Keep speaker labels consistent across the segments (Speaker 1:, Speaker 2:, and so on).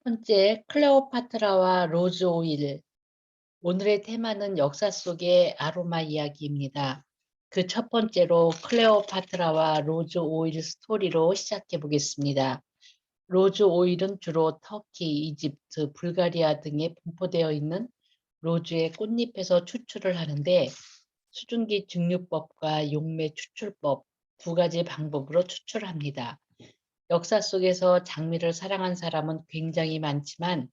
Speaker 1: 번째, 클레오파트라와 로즈 오일. 오늘의 테마는 역사 속의 아로마 이야기입니다. 그 첫 번째로 클레오파트라와 로즈 오일 스토리로 시작해 보겠습니다. 로즈 오일은 주로 터키, 이집트, 불가리아 등에 분포되어 있는 로즈의 꽃잎에서 추출을 하는데 수증기 증류법과 용매 추출법 두 가지 방법으로 추출합니다. 역사 속에서 장미를 사랑한 사람은 굉장히 많지만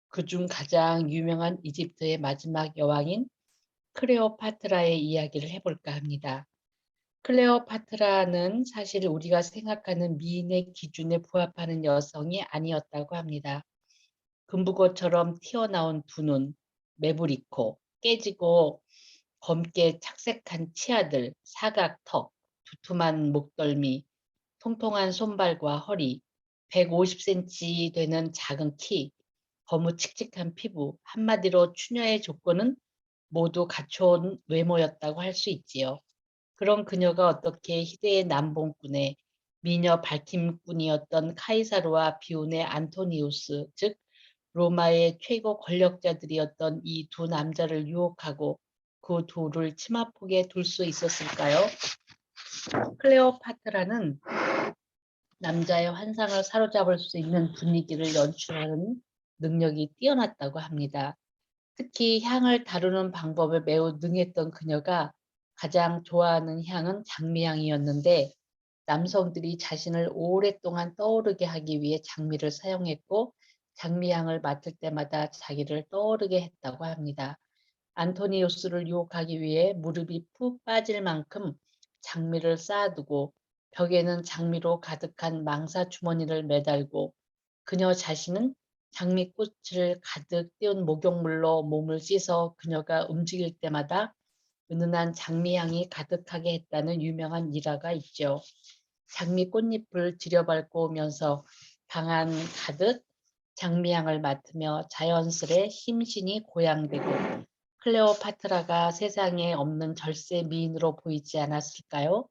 Speaker 1: 그중 가장 유명한 이집트의 마지막 여왕인 클레오파트라의 이야기를 해볼까 합니다. 클레오파트라는 사실 우리가 생각하는 미인의 기준에 부합하는 여성이 아니었다고 합니다. 금붕어처럼 튀어나온 두 눈, 매부리코, 깨지고 검게 착색한 치아들, 사각턱, 두툼한 목덜미, 통통한 손발과 허리, 150cm 되는 작은 키, 거무칙칙한 피부, 한마디로 추녀의 조건은 모두 갖춰온 외모였다고 할 수 있지요. 그런 그녀가 어떻게 희대의 남봉꾼의 미녀 밝힘꾼이었던 카이사르와 비운의 안토니우스, 즉 로마의 최고 권력자들이었던 이 두 남자를 유혹하고 그 둘을 치마폭에 둘 수 있었을까요? 클레오파트라는 남자의 환상을 사로잡을 수 있는 분위기를 연출하는 능력이 뛰어났다고 합니다. 특히 향을 다루는 방법에 매우 능했던 그녀가 가장 좋아하는 향은 장미향이었는데 남성들이 자신을 오랫동안 떠오르게 하기 위해 장미를 사용했고 장미향을 맡을 때마다 자기를 떠오르게 했다고 합니다. 안토니우스를 유혹하기 위해 무릎이 푹 빠질 만큼 장미를 쌓아두고 벽에는 장미로 가득한 망사 주머니를 매달고 그녀 자신은 장미꽃을 가득 띄운 목욕물로 몸을 씻어 그녀가 움직일 때마다 은은한 장미향이 가득하게 했다는 유명한 일화가 있죠. 장미 꽃잎을 들여밟고 오면서 방 안 가득 장미향을 맡으며 자연스레 심신이 고양되고 클레오파트라가 세상에 없는 절세 미인으로 보이지 않았을까요?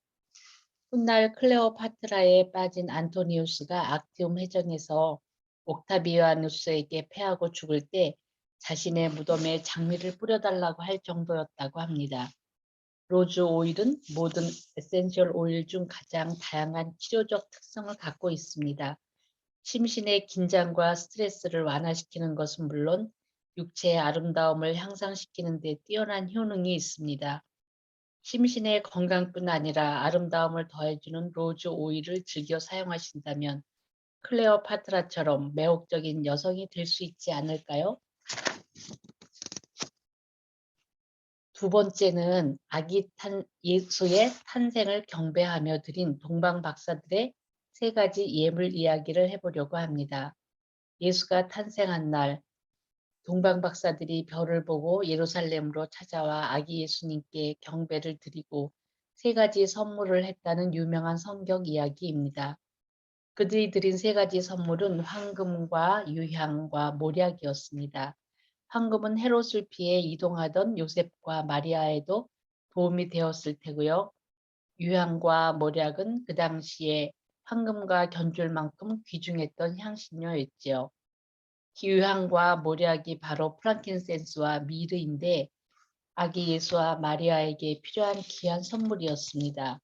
Speaker 1: 훗날 클레오파트라에 빠진 안토니우스가 악티움 해전에서 옥타비아누스에게 패하고 죽을 때 자신의 무덤에 장미를 뿌려달라고 할 정도였다고 합니다. 로즈 오일은 모든 에센셜 오일 중 가장 다양한 치료적 특성을 갖고 있습니다. 심신의 긴장과 스트레스를 완화시키는 것은 물론 육체의 아름다움을 향상시키는 데 뛰어난 효능이 있습니다. 심신의 건강뿐 아니라 아름다움을 더해주는 로즈 오일을 즐겨 사용하신다면 클레오파트라처럼 매혹적인 여성이 될 수 있지 않을까요? 두 번째는 예수의 탄생을 경배하며 드린 동방 박사들의 세 가지 예물 이야기를 해보려고 합니다. 예수가 탄생한 날 동방 박사들이 별을 보고 예루살렘으로 찾아와 아기 예수님께 경배를 드리고 세 가지 선물을 했다는 유명한 성경 이야기입니다. 그들이 드린 세 가지 선물은 황금과 유향과 몰약이었습니다. 황금은 헤롯을 피해 이동하던 요셉과 마리아에도 도움이 되었을 테고요. 유향과 몰약은 그 당시에 황금과 견줄 만큼 귀중했던 향신료였지요. 유향과 몰약이 바로 프랑킨센스와 미르인데 아기 예수와 마리아에게 필요한 귀한 선물이었습니다.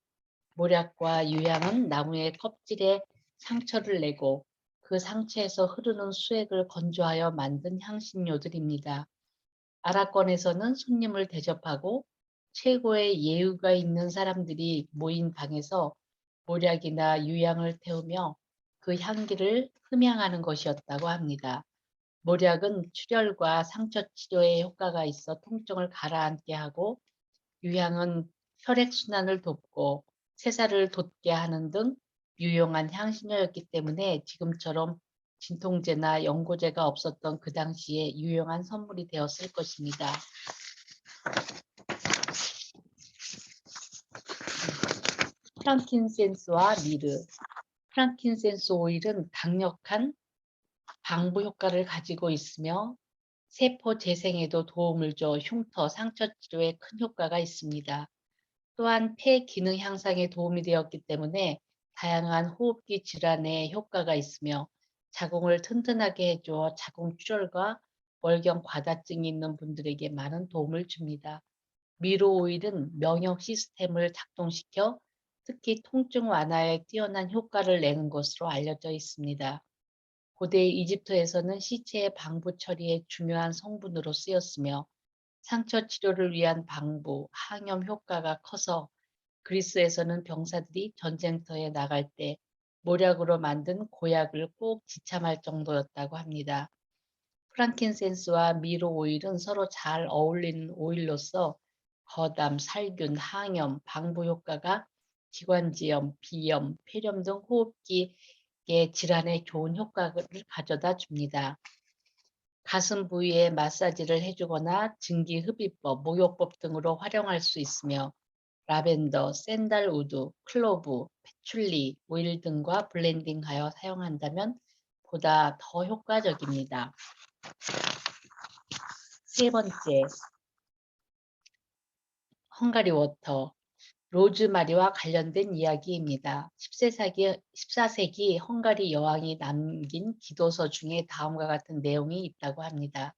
Speaker 1: 몰약과 유향은 나무의 껍질에 상처를 내고 그 상처에서 흐르는 수액을 건조하여 만든 향신료들입니다. 아라건에서는 손님을 대접하고 최고의 예우가 있는 사람들이 모인 방에서 몰약이나 유향을 태우며 그 향기를 흠양하는 것이었다고 합니다. 몰약은 출혈과 상처 치료에 효과가 있어 통증을 가라앉게 하고 유향은 혈액순환을 돕고 세살을 돋게 하는 등 유용한 향신료였기 때문에 지금처럼 진통제나 연고제가 없었던 그 당시에 유용한 선물이 되었을 것입니다. 프랑킨센스와 미르. 프랑킨센스 오일은 강력한 방부 효과를 가지고 있으며 세포 재생에도 도움을 줘 흉터, 상처 치료에 큰 효과가 있습니다. 또한 폐 기능 향상에 도움이 되었기 때문에 다양한 호흡기 질환에 효과가 있으며 자궁을 튼튼하게 해주어 자궁 출혈과 월경 과다증이 있는 분들에게 많은 도움을 줍니다. 미로 오일은 면역 시스템을 작동시켜 특히 통증 완화에 뛰어난 효과를 내는 것으로 알려져 있습니다. 고대 이집트에서는 시체의 방부 처리에 중요한 성분으로 쓰였으며 상처 치료를 위한 방부, 항염 효과가 커서 그리스에서는 병사들이 전쟁터에 나갈 때 모략으로 만든 고약을 꼭 지참할 정도였다고 합니다. 프랑킨센스와 미로 오일은 서로 잘 어울리는 오일로서 거담, 살균, 항염, 방부 효과가 기관지염, 비염, 폐렴 등 호흡기의 질환에 좋은 효과를 가져다 줍니다. 가슴 부위에 마사지를 해주거나 증기흡입법, 목욕법 등으로 활용할 수 있으며 라벤더, 샌달우드, 클로브, 패출리, 오일 등과 블렌딩하여 사용한다면 보다 더 효과적입니다. 세 번째, 헝가리 워터, 로즈마리와 관련된 이야기입니다. 14세기 헝가리 여왕이 남긴 기도서 중에 다음과 같은 내용이 있다고 합니다.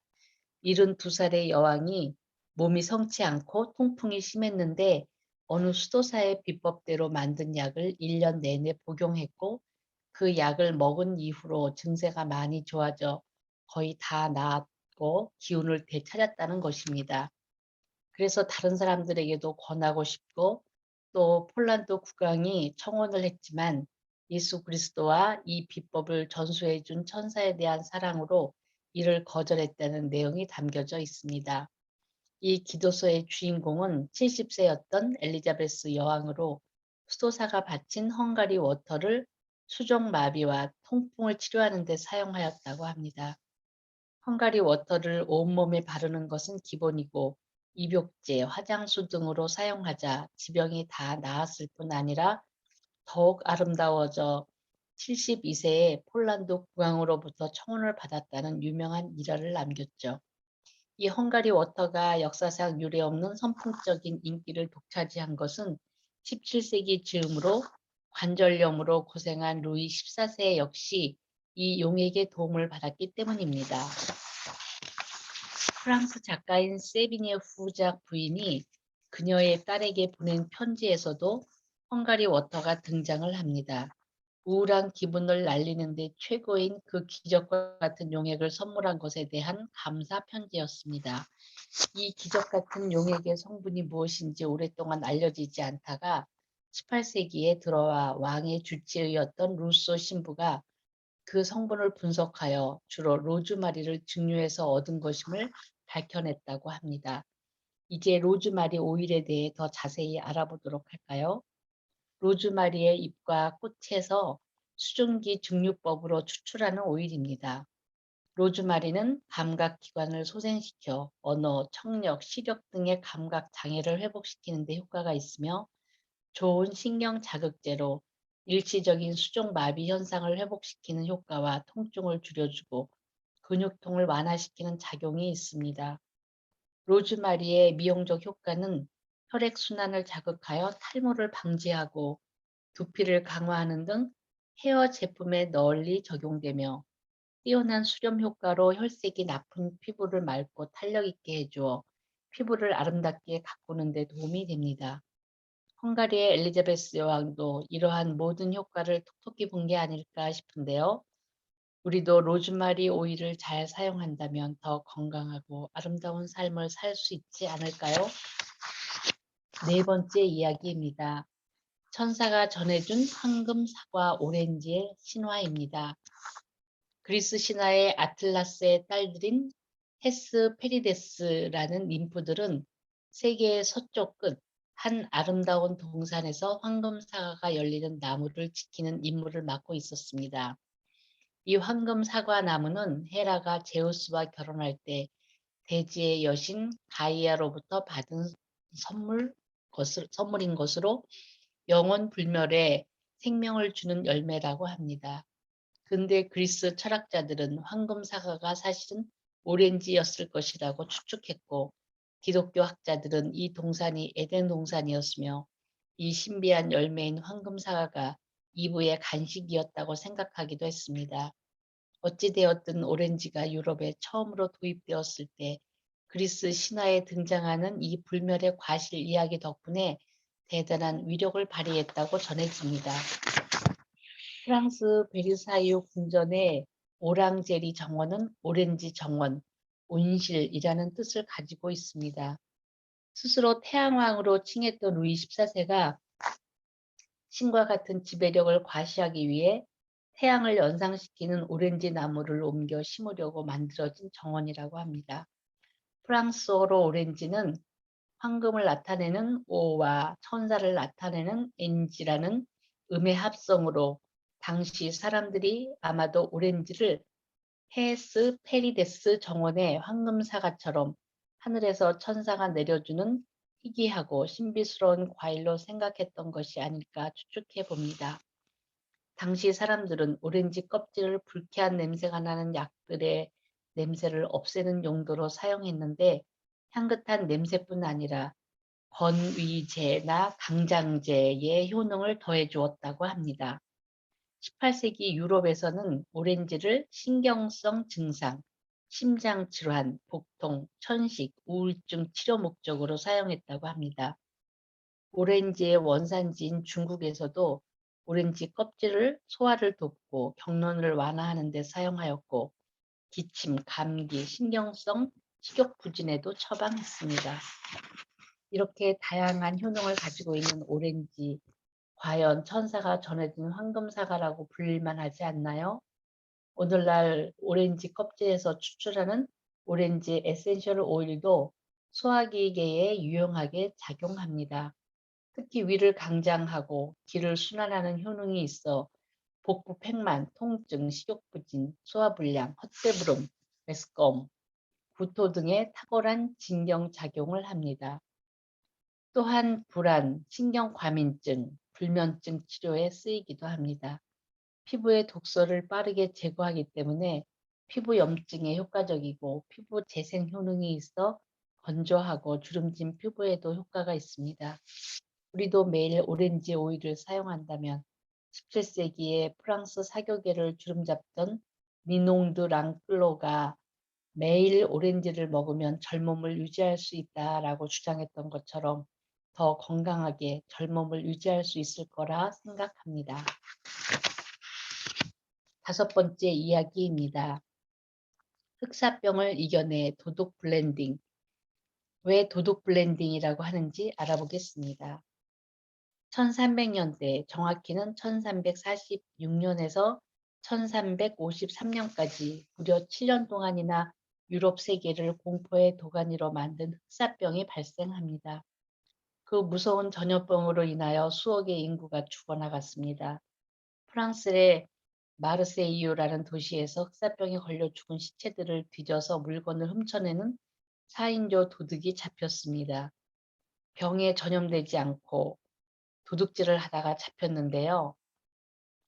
Speaker 1: 72살의 여왕이 몸이 성치 않고 통풍이 심했는데 어느 수도사의 비법대로 만든 약을 1년 내내 복용했고 그 약을 먹은 이후로 증세가 많이 좋아져 거의 다 나았고 기운을 되찾았다는 것입니다. 그래서 다른 사람들에게도 권하고 싶고 또 폴란드 국왕이 청혼을 했지만 예수 그리스도와 이 비법을 전수해 준 천사에 대한 사랑으로 이를 거절했다는 내용이 담겨져 있습니다. 이 기도서의 주인공은 70세였던 엘리자베스 여왕으로 수도사가 바친 헝가리 워터를 수족마비와 통풍을 치료하는 데 사용하였다고 합니다. 헝가리 워터를 온몸에 바르는 것은 기본이고 입욕제, 화장수 등으로 사용하자 지병이 다 나았을 뿐 아니라 더욱 아름다워져 72세에 폴란드 국왕으로부터 청혼을 받았다는 유명한 일화를 남겼죠. 이 헝가리 워터가 역사상 유례없는 선풍적인 인기를 독차지한 것은 17세기 즈음으로 관절염으로 고생한 루이 14세 역시 이 용액의 도움을 받았기 때문입니다. 프랑스 작가인 세비니에 후작 부인이 그녀의 딸에게 보낸 편지에서도 헝가리 워터가 등장을 합니다. 우울한 기분을 날리는 데 최고인 그 기적과 같은 용액을 선물한 것에 대한 감사 편지였습니다. 이 기적 같은 용액의 성분이 무엇인지 오랫동안 알려지지 않다가 18세기에 들어와 왕의 주치의였던 루소 신부가 그 성분을 분석하여 주로 로즈마리를 증류해서 얻은 것임을 밝혀냈다고 합니다. 이제 로즈마리 오일에 대해 더 자세히 알아보도록 할까요? 로즈마리의 잎과 꽃에서 수증기 증류법으로 추출하는 오일입니다. 로즈마리는 감각기관을 소생시켜 언어, 청력, 시력 등의 감각 장애를 회복시키는 데 효과가 있으며 좋은 신경 자극제로 일시적인 수족 마비 현상을 회복시키는 효과와 통증을 줄여주고 근육통을 완화시키는 작용이 있습니다. 로즈마리의 미용적 효과는 혈액순환을 자극하여 탈모를 방지하고 두피를 강화하는 등 헤어 제품에 널리 적용되며 뛰어난 수렴 효과로 혈색이 나쁜 피부를 맑고 탄력 있게 해주어 피부를 아름답게 가꾸는 데 도움이 됩니다. 헝가리의 엘리자베스 여왕도 이러한 모든 효과를 톡톡히 본 게 아닐까 싶은데요. 우리도 로즈마리 오일을 잘 사용한다면 더 건강하고 아름다운 삶을 살 수 있지 않을까요? 네 번째 이야기입니다. 천사가 전해준 황금, 사과, 오렌지의 신화입니다. 그리스 신화의 아틀라스의 딸들인 헤스페리데스라는 ним프들은 세계의 서쪽 끝, 한 아름다운 동산에서 황금 사과가 열리는 나무를 지키는 임무를 맡고 있었습니다. 이 황금 사과 나무는 헤라가 제우스와 결혼할 때 대지의 여신 가이아로부터 받은 선물인 것으로 영원 불멸의 생명을 주는 열매라고 합니다. 근대 그리스 철학자들은 황금 사과가 사실은 오렌지였을 것이라고 추측했고 기독교 학자들은 이 동산이 에덴 동산이었으며 이 신비한 열매인 황금 사과가 이브의 간식이었다고 생각하기도 했습니다. 어찌되었든 오렌지가 유럽에 처음으로 도입되었을 때 그리스 신화에 등장하는 이 불멸의 과실 이야기 덕분에 대단한 위력을 발휘했다고 전해집니다. 프랑스 베르사유 궁전의 오랑제리 정원은 오렌지 정원, 온실이라는 뜻을 가지고 있습니다. 스스로 태양왕으로 칭했던 루이 14세가 신과 같은 지배력을 과시하기 위해 태양을 연상시키는 오렌지 나무를 옮겨 심으려고 만들어진 정원이라고 합니다. 프랑스어로 오렌지는 황금을 나타내는 O와 천사를 나타내는 NG라는 음의 합성으로 당시 사람들이 아마도 오렌지를 헤스 페리데스 정원의 황금사과처럼 하늘에서 천사가 내려주는 희귀하고 신비스러운 과일로 생각했던 것이 아닐까 추측해 봅니다. 당시 사람들은 오렌지 껍질을 불쾌한 냄새가 나는 약들의 냄새를 없애는 용도로 사용했는데 향긋한 냄새뿐 아니라 건위제나 강장제의 효능을 더해 주었다고 합니다. 18세기 유럽에서는 오렌지를 신경성 증상, 심장질환, 복통, 천식, 우울증 치료 목적으로 사용했다고 합니다. 오렌지의 원산지인 중국에서도 오렌지 껍질을 소화를 돕고 경련을 완화하는 데 사용하였고 기침, 감기, 신경성 식욕부진에도 처방했습니다. 이렇게 다양한 효능을 가지고 있는 오렌지, 과연 천사가 전해진 황금사과라고 불릴만 하지 않나요? 오늘날 오렌지 껍질에서 추출하는 오렌지 에센셜 오일도 소화기계에 유용하게 작용합니다. 특히 위를 강장하고 기를 순환하는 효능이 있어 복부 팽만, 통증, 식욕부진, 소화불량, 헛배부름, 메스꺼움, 구토 등의 탁월한 진경작용을 합니다. 또한 불안, 신경과민증, 불면증 치료에 쓰이기도 합니다. 피부의 독소를 빠르게 제거하기 때문에 피부 염증에 효과적이고 피부 재생 효능이 있어 건조하고 주름진 피부에도 효과가 있습니다. 우리도 매일 오렌지 오일을 사용한다면 17세기에 프랑스 사교계를 주름잡던 니농드 랑클로가 매일 오렌지를 먹으면 젊음을 유지할 수 있다라고 주장했던 것처럼 더 건강하게 젊음을 유지할 수 있을 거라 생각합니다. 다섯 번째 이야기입니다. 흑사병을 이겨내 도둑 블렌딩. 왜 도둑 블렌딩이라고 하는지 알아보겠습니다. 1300년대, 정확히는 1346년에서 1353년까지 무려 7년 동안이나 유럽 세계를 공포의 도가니로 만든 흑사병이 발생합니다. 그 무서운 전염병으로 인하여 수억의 인구가 죽어나갔습니다. 프랑스의 마르세이유라는 도시에서 흑사병에 걸려 죽은 시체들을 뒤져서 물건을 훔쳐내는 4인조 도둑이 잡혔습니다. 병에 전염되지 않고 도둑질을 하다가 잡혔는데요.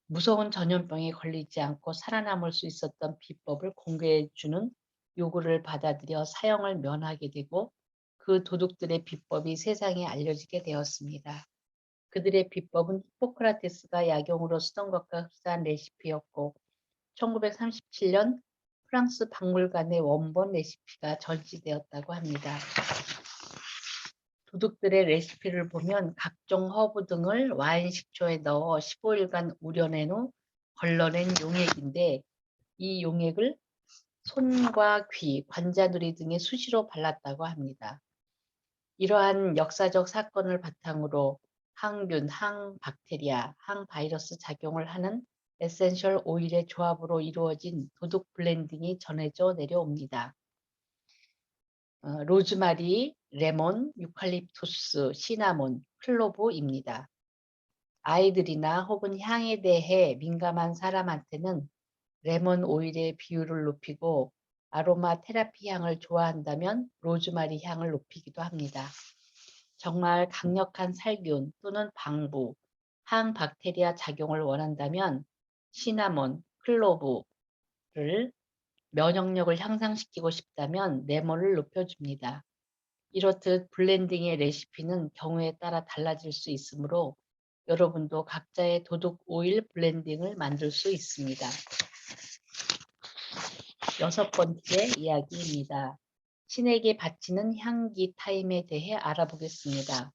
Speaker 1: 무서운 전염병에 걸리지 않고 살아남을 수 있었던 비법을 공개해 주는 요구를 받아들여 사형을 면하게 되고 그 도둑들의 비법이 세상에 알려지게 되었습니다. 그들의 비법은 히포크라테스가 약용으로 쓰던 것과 흡사한 레시피였고 1937년 프랑스 박물관의 원본 레시피가 전시되었다고 합니다. 도둑들의 레시피를 보면 각종 허브 등을 와인 식초에 넣어 15일간 우려낸 후 걸러낸 용액인데 이 용액을 손과 귀, 관자놀이 등에 수시로 발랐다고 합니다. 이러한 역사적 사건을 바탕으로 항균, 항박테리아, 항바이러스 작용을 하는 에센셜 오일의 조합으로 이루어진 도둑 블렌딩이 전해져 내려옵니다. 로즈마리, 레몬, 유칼립투스, 시나몬, 클로브입니다. 아이들이나 혹은 향에 대해 민감한 사람한테는 레몬 오일의 비율을 높이고 아로마 테라피 향을 좋아한다면 로즈마리 향을 높이기도 합니다. 정말 강력한 살균 또는 방부, 항박테리아 작용을 원한다면 시나몬, 클로브를 면역력을 향상시키고 싶다면 레몬을 높여줍니다. 이렇듯 블렌딩의 레시피는 경우에 따라 달라질 수 있으므로 여러분도 각자의 도둑 오일 블렌딩을 만들 수 있습니다. 6번째 이야기입니다. 신에게 바치는 향기 타임에 대해 알아보겠습니다.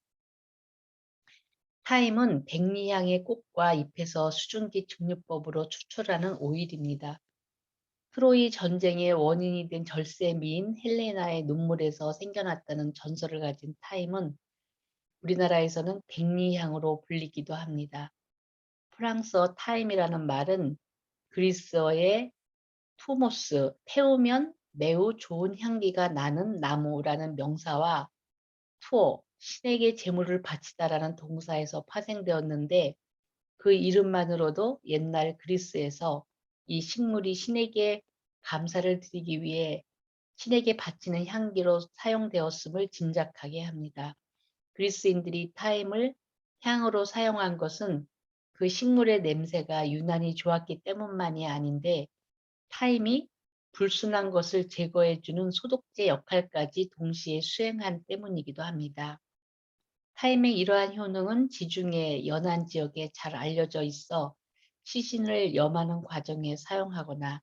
Speaker 1: 타임은 백리향의 꽃과 잎에서 수증기 증류법으로 추출하는 오일입니다. 트로이 전쟁의 원인이 된 절세미인 헬레나의 눈물에서 생겨났다는 전설을 가진 타임은 우리나라에서는 백리향으로 불리기도 합니다. 프랑스어 타임이라는 말은 그리스어의 투모스, 태우면 매우 좋은 향기가 나는 나무라는 명사와 투어, 신에게 제물을 바치다라는 동사에서 파생되었는데 그 이름만으로도 옛날 그리스에서 이 식물이 신에게 감사를 드리기 위해 신에게 바치는 향기로 사용되었음을 짐작하게 합니다. 그리스인들이 타임을 향으로 사용한 것은 그 식물의 냄새가 유난히 좋았기 때문만이 아닌데 타임이 불순한 것을 제거해주는 소독제 역할까지 동시에 수행한 때문이기도 합니다. 타임의 이러한 효능은 지중해 연안 지역에 잘 알려져 있어 시신을 염하는 과정에 사용하거나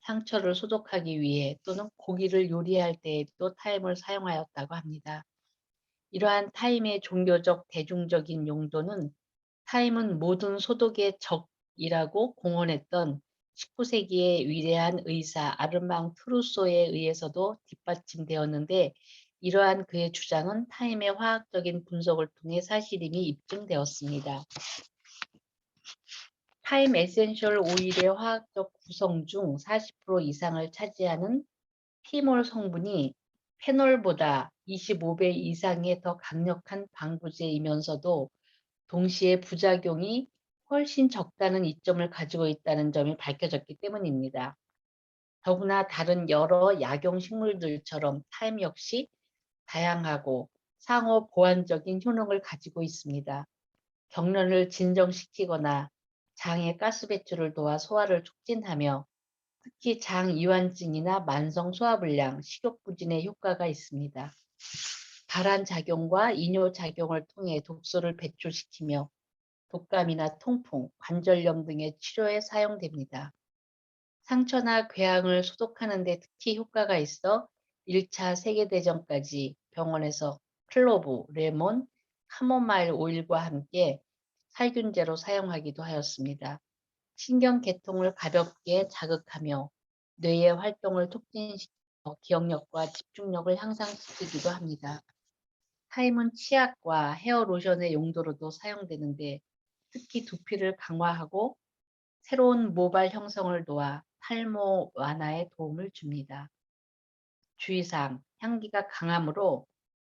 Speaker 1: 상처를 소독하기 위해 또는 고기를 요리할 때에도 타임을 사용하였다고 합니다. 이러한 타임의 종교적 대중적인 용도는 타임은 모든 소독의 적이라고 공언했던 19세기의 위대한 의사 아르망 트루소에 의해서도 뒷받침되었는데 이러한 그의 주장은 타임의 화학적인 분석을 통해 사실임이 입증되었습니다. 타임 에센셜 오일의 화학적 구성 중 40% 이상을 차지하는 피몰 성분이 페놀보다 25배 이상의 더 강력한 방부제이면서도 동시에 부작용이 훨씬 적다는 이점을 가지고 있다는 점이 밝혀졌기 때문입니다. 더구나 다른 여러 약용식물들처럼 타임 역시 다양하고 상호 보완적인 효능을 가지고 있습니다. 경련을 진정시키거나 장의 가스 배출을 도와 소화를 촉진하며 특히 장 이완증이나 만성 소화불량, 식욕부진에 효과가 있습니다. 발한 작용과 이뇨 작용을 통해 독소를 배출시키며 독감이나 통풍, 관절염 등의 치료에 사용됩니다. 상처나 궤양을 소독하는 데 특히 효과가 있어 1차 세계대전까지 병원에서 클로브, 레몬, 카모마일 오일과 함께 살균제로 사용하기도 하였습니다. 신경계통을 가볍게 자극하며 뇌의 활동을 촉진시켜 기억력과 집중력을 향상시키기도 합니다. 타임은 치약과 헤어 로션의 용도로도 사용되는데 특히 두피를 강화하고 새로운 모발 형성을 도와 탈모 완화에 도움을 줍니다. 주의사항, 향기가 강하므로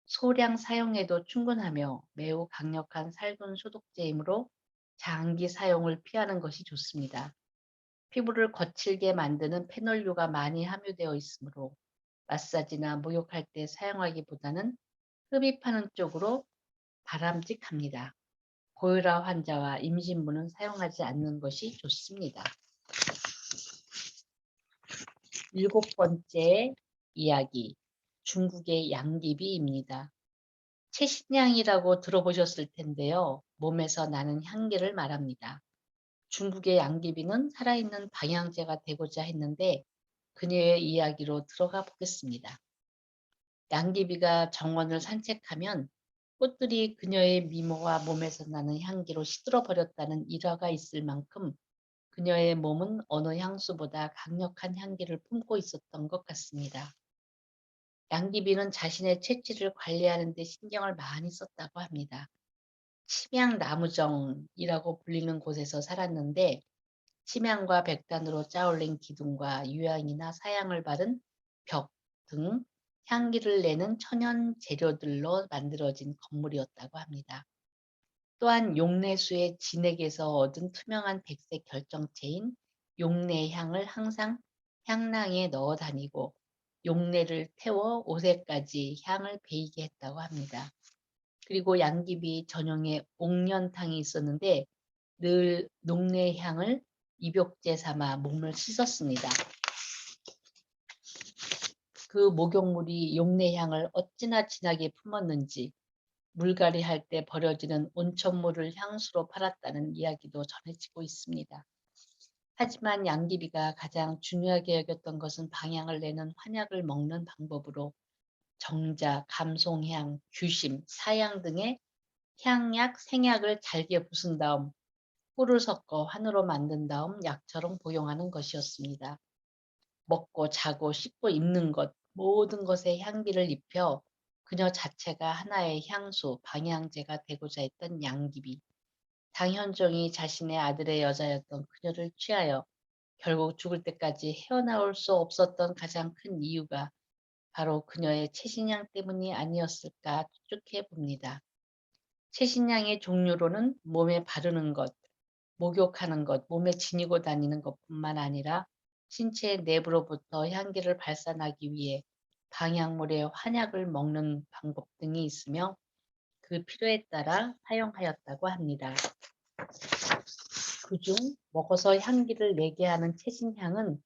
Speaker 1: 소량 사용해도 충분하며 매우 강력한 살균 소독제이므로 장기 사용을 피하는 것이 좋습니다. 피부를 거칠게 만드는 페놀류가 많이 함유되어 있으므로 마사지나 목욕할 때 사용하기보다는 흡입하는 쪽으로 바람직합니다. 고혈압 환자와 임신부는 사용하지 않는 것이 좋습니다. 7번째 이야기, 중국의 양귀비입니다. 채식냥이라고 들어보셨을 텐데요. 몸에서 나는 향기를 말합니다. 중국의 양귀비는 살아있는 방향제가 되고자 했는데 그녀의 이야기로 들어가 보겠습니다. 양귀비가 정원을 산책하면 꽃들이 그녀의 미모와 몸에서 나는 향기로 시들어 버렸다는 일화가 있을 만큼 그녀의 몸은 어느 향수보다 강력한 향기를 품고 있었던 것 같습니다. 양귀비는 자신의 채취를 관리하는 데 신경을 많이 썼다고 합니다. 침향나무정이라고 불리는 곳에서 살았는데 침향과 백단으로 짜올린 기둥과 유향이나 사향을 바른 벽 등 향기를 내는 천연 재료들로 만들어진 건물이었다고 합니다. 또한 용내수의 진액에서 얻은 투명한 백색 결정체인 용내향을 항상 향낭에 넣어 다니고 용내를 태워 옷에까지 향을 배이게 했다고 합니다. 그리고 양귀비 전용의 옥련탕이 있었는데 늘 녹내향을 입욕제 삼아 몸을 씻었습니다. 그 목욕물이 용내향을 어찌나 진하게 품었는지 물갈이 할 때 버려지는 온천물을 향수로 팔았다는 이야기도 전해지고 있습니다. 하지만 양귀비가 가장 중요하게 여겼던 것은 방향을 내는 환약을 먹는 방법으로 정자, 감송향, 규심, 사향 등의 향약, 생약을 잘게 부순 다음 꿀을 섞어 환으로 만든 다음 약처럼 복용하는 것이었습니다. 먹고 자고 씻고 입는 것 모든 것에 향기를 입혀 그녀 자체가 하나의 향수, 방향제가 되고자 했던 양귀비. 장현종이 자신의 아들의 여자였던 그녀를 취하여 결국 죽을 때까지 헤어나올 수 없었던 가장 큰 이유가 바로 그녀의 채신향 때문이 아니었을까 추측해 봅니다. 채신향의 종류로는 몸에 바르는 것, 목욕하는 것, 몸에 지니고 다니는 것뿐만 아니라 신체 내부로부터 향기를 발산하기 위해 방향물의 환약을 먹는 방법 등이 있으며 그 필요에 따라 사용하였다고 합니다. 그중 먹어서 향기를 내게 하는 채신향은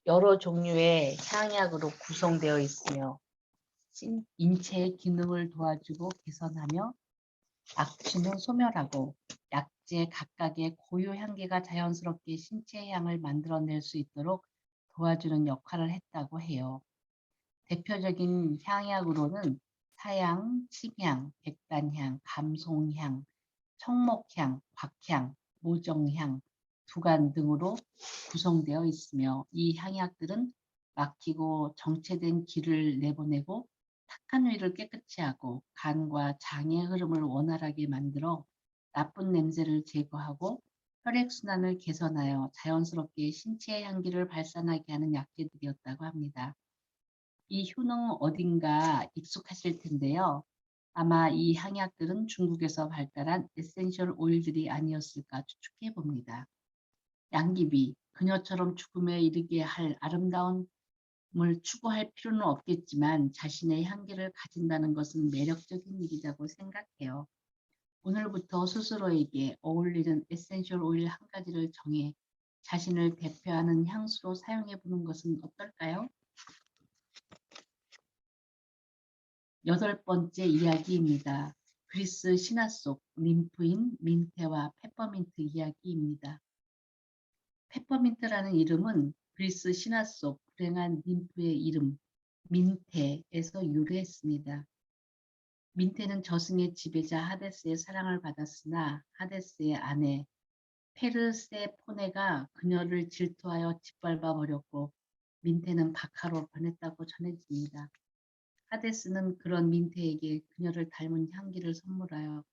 Speaker 1: 여러 종류의 향약으로 구성되어 있으며 인체의 기능을 도와주고 개선하며 악취는 소멸하고 약재 각각의 고유 향기가 자연스럽게 신체의 향을 만들어낼 수 있도록 도와주는 역할을 했다고 해요. 대표적인 향약으로는 사향, 침향, 백단향, 감송향, 청목향, 박향, 모정향, 두간 등으로 구성되어 있으며 이 향약들은 막히고 정체된 기를 내보내고 탁한 위를 깨끗이 하고 간과 장의 흐름을 원활하게 만들어 나쁜 냄새를 제거하고 혈액순환을 개선하여 자연스럽게 신체의 향기를 발산하게 하는 약재들이었다고 합니다. 이 효능 어딘가 익숙하실 텐데요. 아마 이 향약들은 중국에서 발달한 에센셜 오일들이 아니었을까 추측해 봅니다. 양귀비, 그녀처럼 죽음에 이르게 할 아름다움을 추구할 필요는 없겠지만 자신의 향기를 가진다는 것은 매력적인 일이라고 생각해요. 오늘부터 스스로에게 어울리는 에센셜 오일 한 가지를 정해 자신을 대표하는 향수로 사용해 보는 것은 어떨까요? 8번째 이야기입니다. 그리스 신화 속 ним프인 민테와 페퍼민트 이야기입니다. 페퍼민트라는 이름은 그리스 신화 속 불행한 ним프의 이름 민테에서 유래했습니다. 민테는 저승의 지배자 하데스의 사랑을 받았으나 하데스의 아내 페르세포네가 그녀를 질투하여 짓밟아 버렸고 민테는 박하로 변했다고 전해집니다. 하데스는 그런 민테에게 그녀를 닮은 향기를 선물하여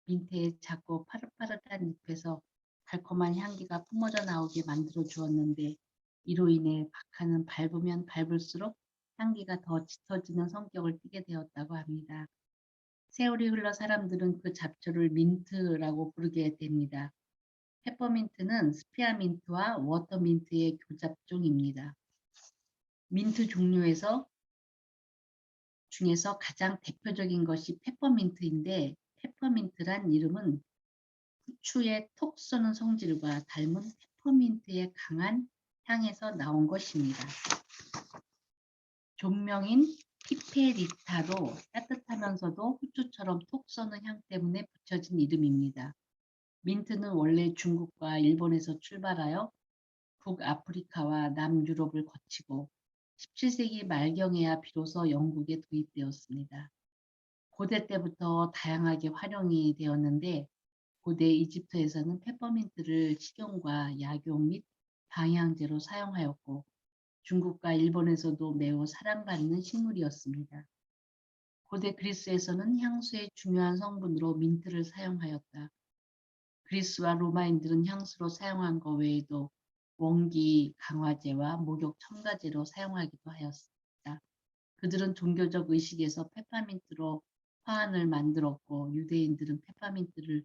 Speaker 1: 민테의 작고 파릇파릇한 잎에서 달콤한 향기가 뿜어져 나오게 만들어 주었는데 이로 인해 박하는 밟으면 밟을수록 향기가 더 짙어지는 성격을 띠게 되었다고 합니다. 세월이 흘러 사람들은 그 잡초를 민트라고 부르게 됩니다. 페퍼민트는 스피아민트와 워터민트의 교잡종입니다. 민트 종류에서 중에서 가장 대표적인 것이 페퍼민트인데 페퍼민트란 이름은 후추의 톡 쏘는 성질과 닮은 페퍼민트의 강한 향에서 나온 것입니다. 종명인 피페리타도 따뜻하면서도 후추처럼 톡 쏘는 향 때문에 붙여진 이름입니다. 민트는 원래 중국과 일본에서 출발하여 북아프리카와 남유럽을 거치고 17세기 말경에야 비로소 영국에 도입되었습니다. 고대 때부터 다양하게 활용이 되었는데 고대 이집트에서는 페퍼민트를 식용과 약용 및 방향제로 사용하였고 중국과 일본에서도 매우 사랑받는 식물이었습니다. 고대 그리스에서는 향수의 중요한 성분으로 민트를 사용하였다. 그리스와 로마인들은 향수로 사용한 것 외에도 원기 강화제와 목욕 첨가제로 사용하기도 하였습니다. 그들은 종교적 의식에서 페퍼민트로 화환을 만들었고 유대인들은 페퍼민트를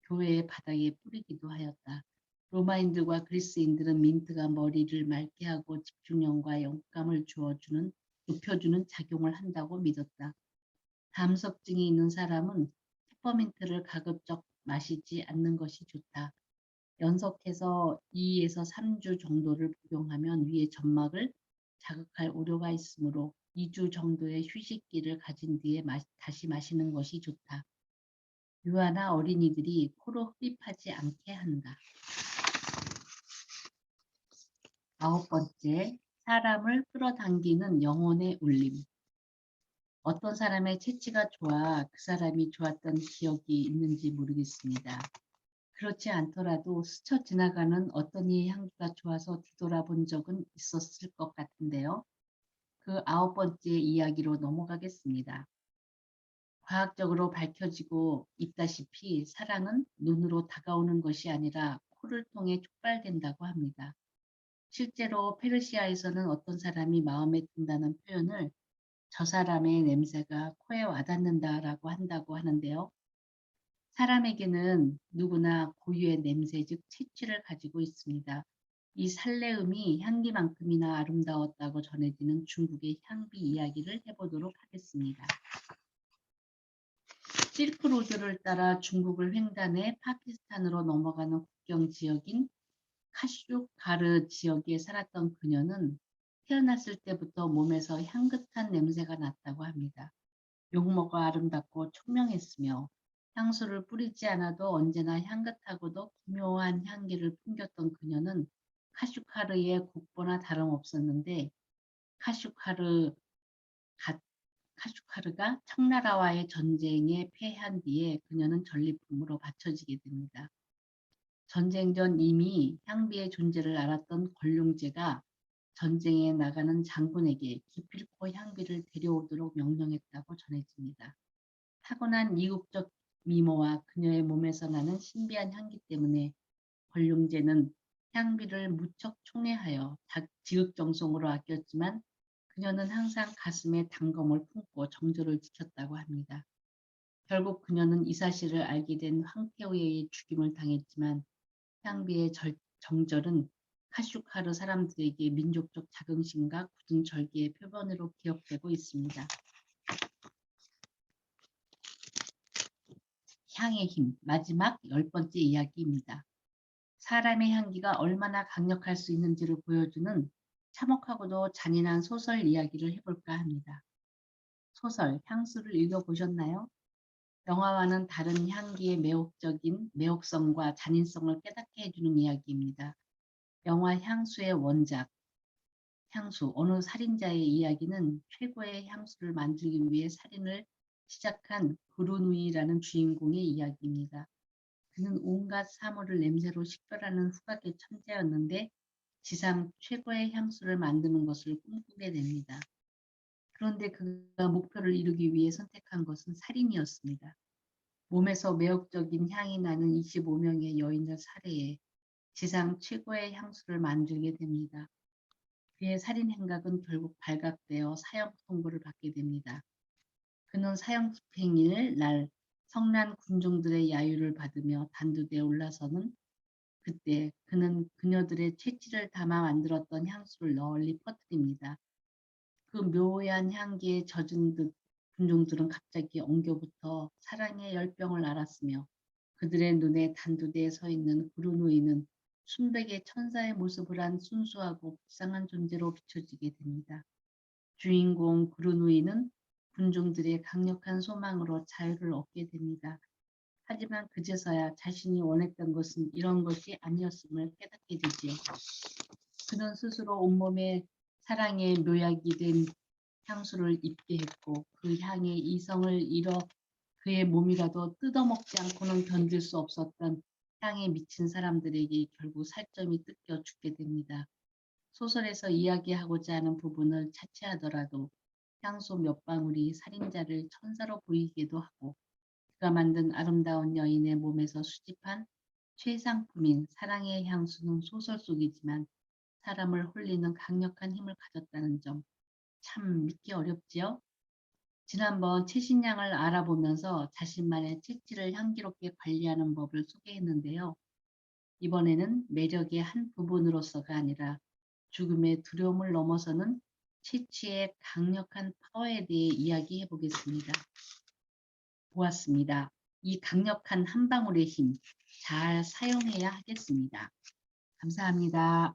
Speaker 1: 교회의 바닥에 뿌리기도 하였다. 로마인들과 그리스인들은 민트가 머리를 맑게 하고 집중력과 영감을 높여주는 작용을 한다고 믿었다. 담석증이 있는 사람은 페퍼민트를 가급적 마시지 않는 것이 좋다. 연속해서 2에서 3주 정도를 복용하면 위의 점막을 자극할 우려가 있으므로 2주 정도의 휴식기를 가진 뒤에 다시 마시는 것이 좋다. 유아나 어린이들이 코로 흡입하지 않게 한다. 9번째, 사람을 끌어당기는 영혼의 울림. 어떤 사람의 채취가 좋아 그 사람이 좋았던 기억이 있는지 모르겠습니다. 그렇지 않더라도 스쳐 지나가는 어떤 이의 향기가 좋아서 뒤돌아본 적은 있었을 것 같은데요. 그 9번째 이야기로 넘어가겠습니다. 과학적으로 밝혀지고 있다시피 사랑은 눈으로 다가오는 것이 아니라 코를 통해 촉발된다고 합니다. 실제로 페르시아에서는 어떤 사람이 마음에 든다는 표현을 저 사람의 냄새가 코에 와닿는다라고 한다고 하는데요. 사람에게는 누구나 고유의 냄새, 즉 채취를 가지고 있습니다. 이 살레음이 향기만큼이나 아름다웠다고 전해지는 중국의 향비 이야기를 해보도록 하겠습니다. 실크로드를 따라 중국을 횡단해 파키스탄으로 넘어가는 국경 지역인 카슈가르 지역에 살았던 그녀는 태어났을 때부터 몸에서 향긋한 냄새가 났다고 합니다. 용모가 아름답고 총명했으며 향수를 뿌리지 않아도 언제나 향긋하고도 기묘한 향기를 풍겼던 그녀는 카슈카르의 국보나 다름없었는데 카슈카르가 청나라와의 전쟁에 패한 뒤에 그녀는 전리품으로 바쳐지게 됩니다. 전쟁 전 이미 향비의 존재를 알았던 권룡제가 전쟁에 나가는 장군에게 기필코 향비를 데려오도록 명령했다고 전해집니다. 타고난 이국적 미모와 그녀의 몸에서 나는 신비한 향기 때문에 권룡제는 향비를 무척 총애하여 지극정성으로 아꼈지만 그녀는 항상 가슴에 단검을 품고 정조를 지켰다고 합니다. 결국 그녀는 이 사실을 알게 된 황태우의 죽임을 당했지만 향비의 정절은 카슈카르 사람들에게 민족적 자긍심과 굳은 절기의 표본으로 기억되고 있습니다. 향의 힘, 마지막 10번째 이야기입니다. 사람의 향기가 얼마나 강력할 수 있는지를 보여주는 참혹하고도 잔인한 소설 이야기를 해볼까 합니다. 소설, 향수를 읽어보셨나요? 영화와는 다른 향기의 매혹적인 매혹성과 잔인성을 깨닫게 해주는 이야기입니다. 영화 향수의 원작, 향수, 어느 살인자의 이야기는 최고의 향수를 만들기 위해 살인을 시작한 그루누이라는 주인공의 이야기입니다. 그는 온갖 사물을 냄새로 식별하는 후각의 천재였는데 지상 최고의 향수를 만드는 것을 꿈꾸게 됩니다. 그런데 그가 목표를 이루기 위해 선택한 것은 살인이었습니다. 몸에서 매혹적인 향이 나는 25명의 여인을 살해해 지상 최고의 향수를 만들게 됩니다. 그의 살인 행각은 결국 발각되어 사형 선고를 받게 됩니다. 그는 사형 집행일 날 성난 군중들의 야유를 받으며 단두대에 올라서는 그때 그는 그녀들의 채취를 담아 만들었던 향수를 널리 퍼뜨립니다. 그 묘한 향기에 젖은 듯 군중들은 갑자기 엉겨붙어 사랑의 열병을 알았으며 그들의 눈에 단두대에 서 있는 구르누이는 순백의 천사의 모습을 한 순수하고 불쌍한 존재로 비춰지게 됩니다. 주인공 구르누이는 군중들의 강력한 소망으로 자유를 얻게 됩니다. 하지만 그제서야 자신이 원했던 것은 이런 것이 아니었음을 깨닫게 되지요. 그는 스스로 온몸에 사랑의 묘약이 된 향수를 입게 했고 그 향에 이성을 잃어 그의 몸이라도 뜯어먹지 않고는 견딜 수 없었던 향에 미친 사람들에게 결국 살점이 뜯겨 죽게 됩니다. 소설에서 이야기하고자 하는 부분을 차치하더라도 향수 몇 방울이 살인자를 천사로 보이기도 하고 그가 만든 아름다운 여인의 몸에서 수집한 최상품인 사랑의 향수는 소설 속이지만 사람을 홀리는 강력한 힘을 가졌다는 점 참 믿기 어렵지요? 지난번 최신향을 알아보면서 자신만의 채취를 향기롭게 관리하는 법을 소개했는데요. 이번에는 매력의 한 부분으로서가 아니라 죽음의 두려움을 넘어서는 채취의 강력한 파워에 대해 이야기해 보겠습니다. 보았습니다. 이 강력한 한 방울의 힘 잘 사용해야 하겠습니다. 감사합니다.